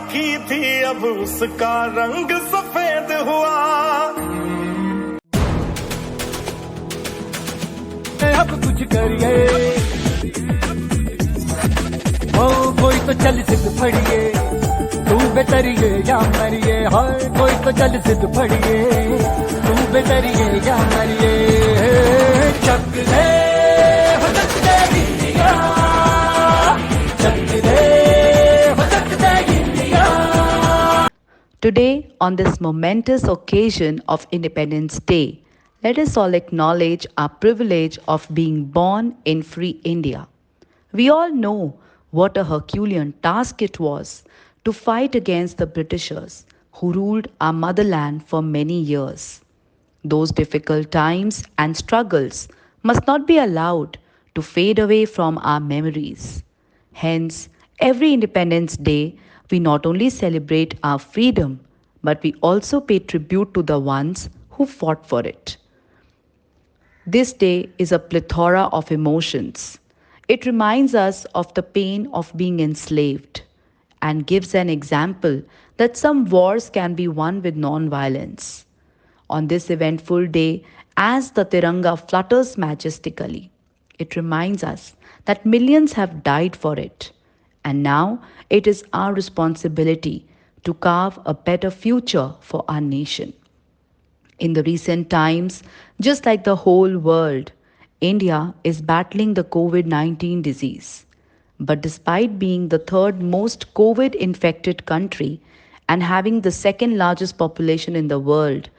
राखी थी अब उसका रंग सफेद हुआ। अब कुछ करिए ओ कोई तो चल सिद्ध फड़िए, तू बेतरिए या मरिए, हाय कोई तो चल सिद्ध फड़िए, तू बेतरिए या मरिए। चक दे हो चक दे इंडिया, चक दे हो चक दे India. Today, on this momentous occasion of Independence Day, let us all acknowledge our privilege of being born in free India. We all know what a Herculean task it was to fight against the Britishers who ruled our motherland for many years. Those difficult times and struggles must not be allowed to fade away from our memories. Hence, every Independence Day, we not only celebrate our freedom, but we also pay tribute to the ones who fought for it. This day is a plethora of emotions. It reminds us of the pain of being enslaved and gives an example that some wars can be won with non-violence. On this eventful day, as the Tiranga flutters majestically, it reminds us that millions have died for it. And now it is our responsibility to carve a better future for our nation. In the recent times, just like the whole world, India is battling the COVID 19 disease. But despite being the third most COVID infected country and having the second largest population in the world,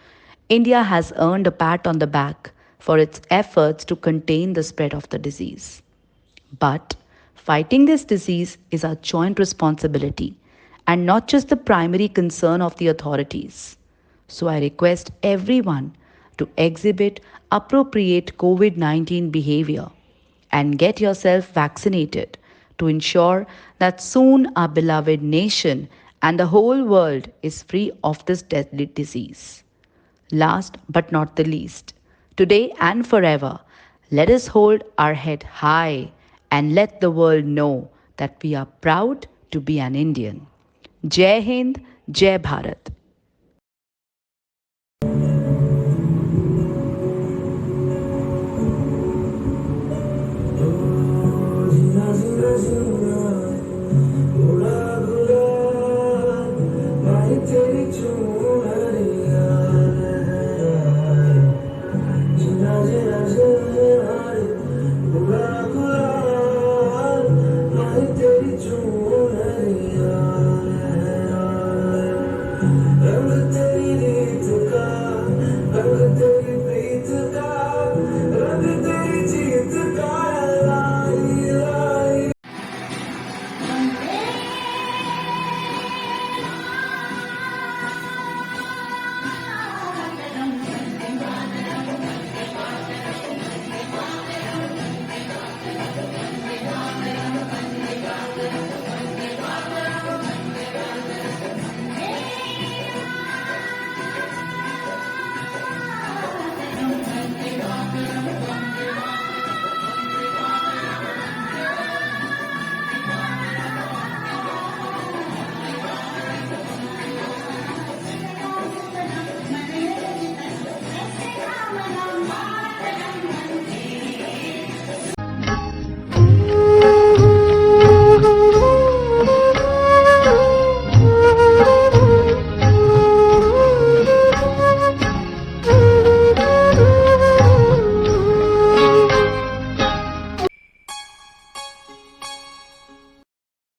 India has earned a pat on the back for its efforts to contain the spread of the disease. But fighting this disease is our joint responsibility and not just the primary concern of the authorities. So I request everyone to exhibit appropriate COVID 19 behavior and get yourself vaccinated to ensure that soon our beloved nation and the whole world is free of this deadly disease. Last but not the least, today and forever, let us hold our head high and let the world know that we are proud to be an Indian. Jai Hind, Jai Bharat.